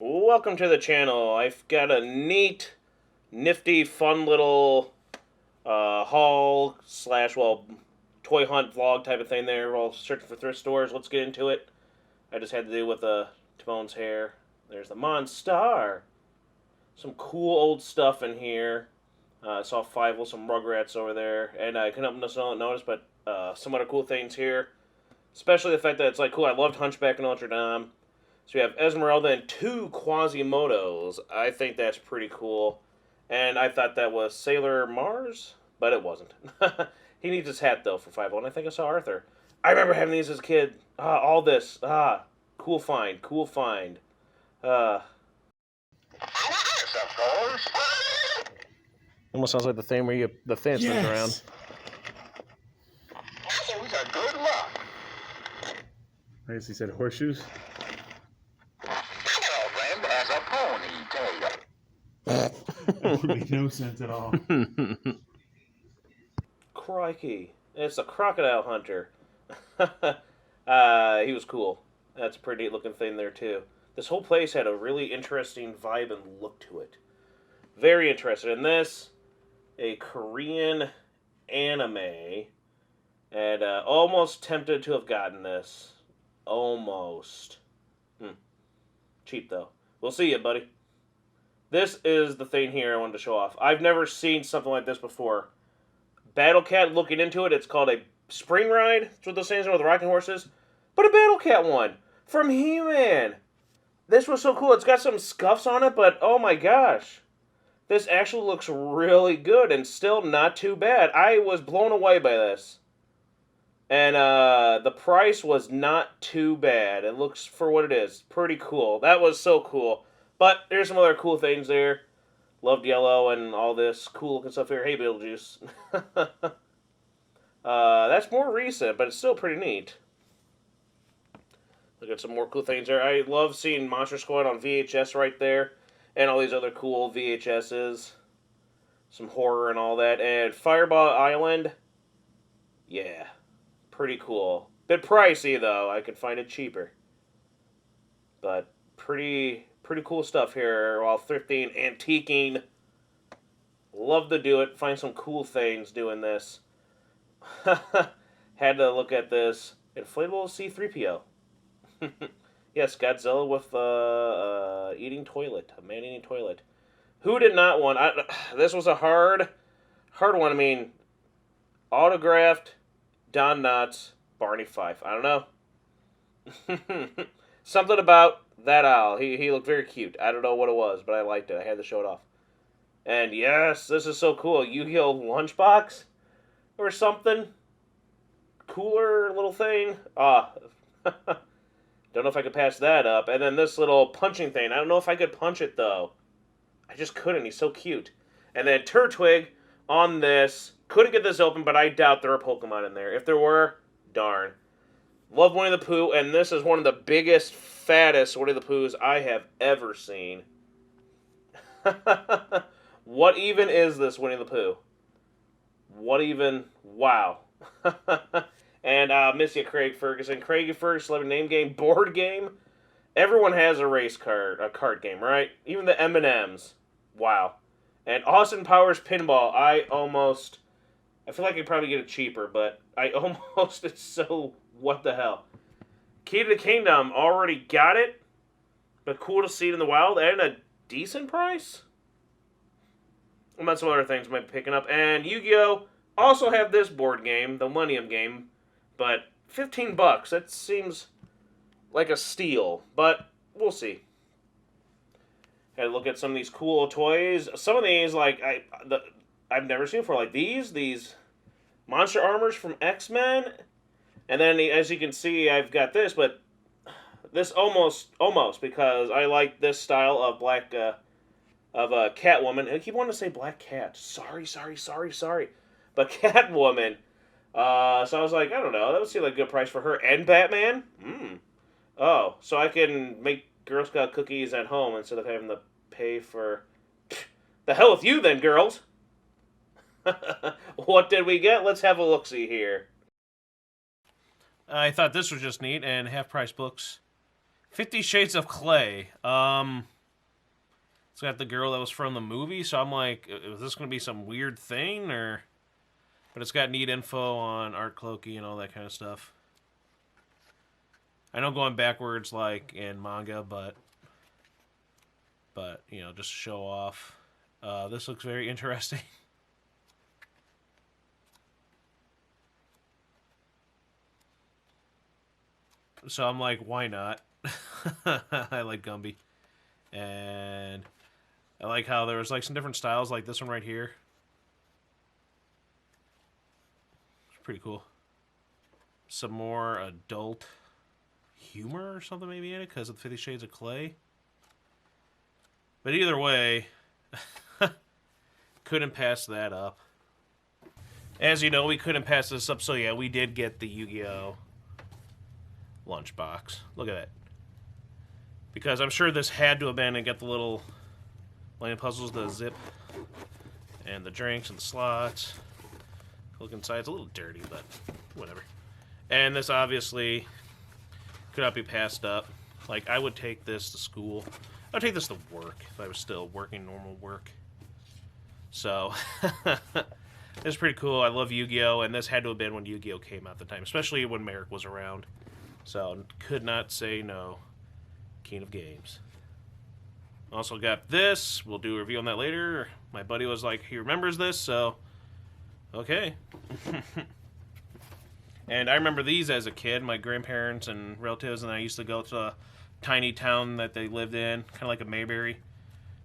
Welcome to the channel. I've got a neat, nifty, fun little haul slash, well, toy hunt vlog type of thing there. We're all searching for thrift stores. Let's get into it. I just had to do with Timon's hair. There's the Monstar. Some cool old stuff in here. I saw Five with some Rugrats over there. And I couldn't help but notice, but some other cool things here. Especially the fact that it's like, cool, I loved Hunchback of Notre Dame. So we have Esmeralda and two Quasimodos. I think that's pretty cool. And I thought that was Sailor Mars, but it wasn't. He needs his hat, though, for 5 and I think I saw Arthur. I remember having these as a kid. All this. Cool find. Cool find. Almost sounds like the thing where the fan spins around. That's always a good luck. I guess he said horseshoes. My girlfriend has a ponytail. That would make no sense at all. Crikey. It's a crocodile hunter. He was cool. That's a pretty neat looking thing there, too. This whole place had a really interesting vibe and look to it. Very interested in this. A Korean anime. And almost tempted to have gotten this. Almost. Cheap, though. We'll see you, buddy. This is the thing here I wanted to show off. I've never seen something like this before. Battle Cat, looking into it, it's called a spring ride. That's what those things are with rocking horses. But a Battle Cat one from He-Man. This was so cool. It's got some scuffs on it, but oh my gosh. This actually looks really good and still not too bad. I was blown away by this. And the price was not too bad. It looks, for what it is, pretty cool. That was so cool. But there's some other cool things there. Loved yellow and all this cool looking stuff here. Hey, Beetlejuice. That's more recent, but it's still pretty neat. Look at some more cool things there. I love seeing Monster Squad on VHS right there. And all these other cool VHSs. Some horror and all that. And Fireball Island. Yeah. Pretty cool. Bit pricey, though. I could find it cheaper. But pretty cool stuff here while thrifting, antiquing. Love to do it. Find some cool things doing this. Had to look at this. Inflatable C-3PO. Yes, Godzilla with eating toilet. A man-eating toilet. Who did not want... this was a hard one. I mean, autographed Don Knotts, Barney Fife. I don't know. Something about that owl. He looked very cute. I don't know what it was, but I liked it. I had to show it off. And yes, this is so cool. Yu-Gi-Oh! Lunchbox? Or something? Cooler little thing? Don't know if I could pass that up. And then this little punching thing. I don't know if I could punch it, though. I just couldn't. He's so cute. And then Turtwig on this. Couldn't get this open, but I doubt there are Pokemon in there. If there were, darn. Love Winnie the Pooh, and this is one of the biggest, fattest Winnie the Poohs I have ever seen. What even is this Winnie the Pooh? What even? Wow. And miss you, Craig Ferguson. Craig Ferguson, Celebrity Name Game, board game. Everyone has a card game, right? Even the M&Ms. Wow. And Austin Powers Pinball. I feel like I could probably get it cheaper, but I almost, it's so, what the hell. Key to the Kingdom, already got it, but cool to see it in the wild, and a decent price? What about some other things I might be picking up? And Yu-Gi-Oh! Also have this board game, the Millennium game, but $15, that seems like a steal, but we'll see. Had to look at some of these cool toys. Some of these, like, I've never seen before, like these monster armors from X-Men. And then, as you can see, I've got this, but this almost, because I like this style of Catwoman. I keep wanting to say Black Cat. Sorry. But Catwoman. So I was like, I don't know, that would seem like a good price for her. And Batman? Oh, so I can make Girl Scout cookies at home instead of having to pay for... The hell with you then, girls! What did we get? Let's have a look-see here. I thought this was just neat, and half-price books 50 Shades of Clay. It's got the girl that was from the movie, so I'm like, is this going to be some weird thing, or... But it's got neat info on Art Cloaky and all that kind of stuff. I know going backwards like in manga, but you know, just to show off. This looks very interesting. So I'm like, why not? I like Gumby. And I like how there was like some different styles, like this one right here. It's pretty cool. Some more adult humor or something maybe in it because of 50 Shades of Clay. But either way, couldn't pass that up. As you know, we couldn't pass this up, so yeah, we did get the Yu-Gi-Oh! Lunchbox. Look at that. Because I'm sure this had to have been and get the little land puzzles, the zip, and the drinks and the slots. Look inside, it's a little dirty, but whatever. And this obviously could not be passed up. Like, I would take this to school. I would take this to work if I was still working normal work. So, it's pretty cool. I love Yu-Gi-Oh! And this had to have been when Yu-Gi-Oh! Came out at the time, especially when Merrick was around. So, could not say no. King of Games. Also got this. We'll do a review on that later. My buddy was like, he remembers this, so... Okay. And I remember these as a kid. My grandparents and relatives and I used to go to a tiny town that they lived in, kind of like a Mayberry.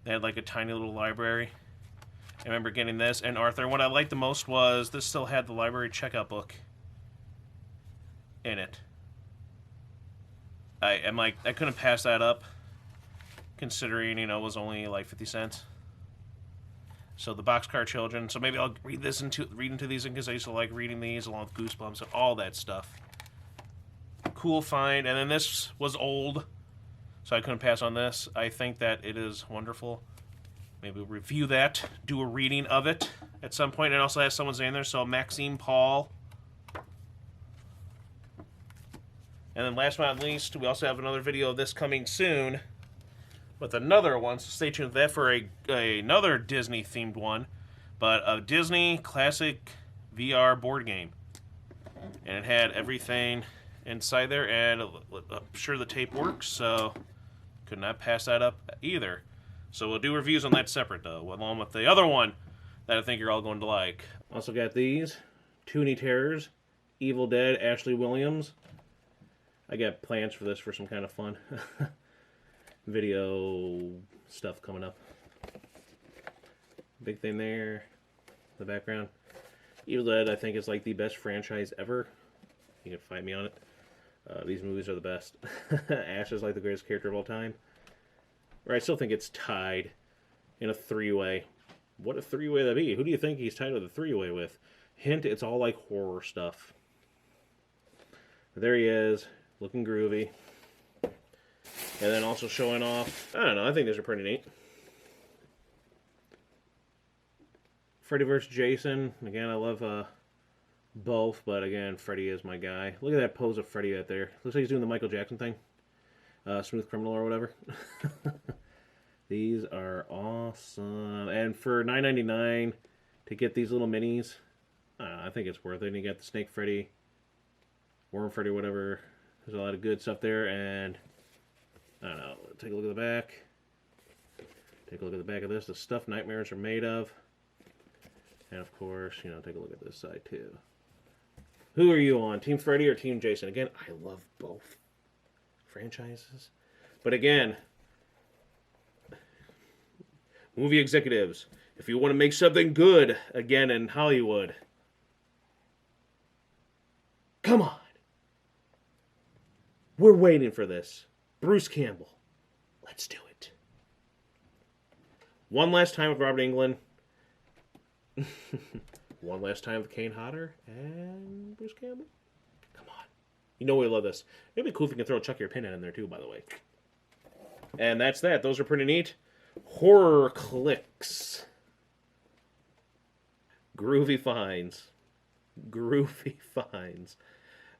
They had like a tiny little library. I remember getting this and Arthur. What I liked the most was this still had the library checkout book in it. I'm like, I couldn't pass that up, considering, you know, it was only like 50 cents. So the Boxcar Children. So maybe I'll read into these because I used to like reading these along with Goosebumps and all that stuff. Cool find. And then this was old, so I couldn't pass on this. I think that it is wonderful. Maybe we'll review that, do a reading of it at some point. It also has someone's name there, so Maxine Paul. And then last but not least, we also have another video of this coming soon with another one, so stay tuned for that for another Disney-themed one, but a Disney classic VR board game. And it had everything inside there, and I'm sure the tape works, so could not pass that up either. So we'll do reviews on that separate, though, along with the other one that I think you're all going to like. Also got these, Toonie Terrors, Evil Dead, Ashley Williams. I got plans for this for some kind of fun video stuff coming up. Big thing there, the background. Evil Dead, I think, is like the best franchise ever. You can fight me on it. These movies are the best. Ash is like the greatest character of all time. Or I still think it's tied in a three-way. What a three-way that'd be. Who do you think he's tied with a three-way with? Hint, it's all like horror stuff. There he is. Looking groovy. And then also showing off, I don't know, I think these are pretty neat. Freddy vs. Jason. Again, I love both, but again, Freddy is my guy. Look at that pose of Freddy out there. Looks like he's doing the Michael Jackson thing. Smooth Criminal or whatever. These are awesome. And for $9.99 to get these little minis, I think it's worth it. And you got the Snake Freddy, Worm Freddy, whatever. There's a lot of good stuff there, and I don't know. Take a look at the back. Take a look at the back of this. The stuff nightmares are made of. And of course, you know, take a look at this side too. Who are you on? Team Freddy or Team Jason? Again, I love both franchises. But again, movie executives, if you want to make something good again in Hollywood, come on. We're waiting for this. Bruce Campbell. Let's do it. One last time with Robert Englund. One last time with Kane Hodder and Bruce Campbell. Come on. You know we love this. It'd be cool if you can throw a Chuck Your Pinhead in there too, by the way. And that's that. Those are pretty neat. Horror clicks. Groovy finds. Groovy finds.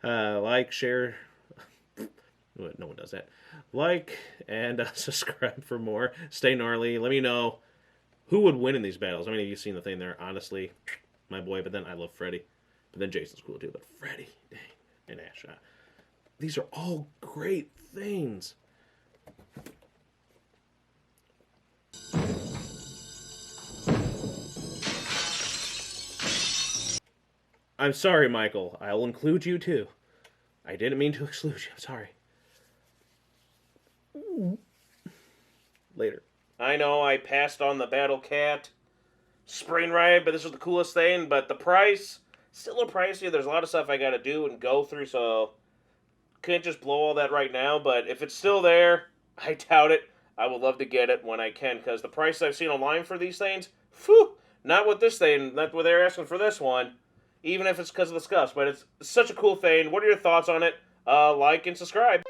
Like, share, No one does that. Like and subscribe for more. Stay gnarly. Let me know who would win in these battles. I mean, you've seen the thing there. Honestly, my boy. But then I love Freddy. But then Jason's cool too. But Freddy, dang, and Ash. These are all great things. I'm sorry, Michael. I'll include you too. I didn't mean to exclude you. I'm sorry. Later. I know I passed on the Battle Cat Spring Ride, but this was the coolest thing. But the price, still a pricey. There's a lot of stuff I got to do and go through, so can't just blow all that right now. But if it's still there, I doubt it. I would love to get it when I can, because the price I've seen online for these things, phew, not with this thing, not what they're asking for this one, even if it's because of the scuffs. But it's such a cool thing. What are your thoughts on it? Like and subscribe.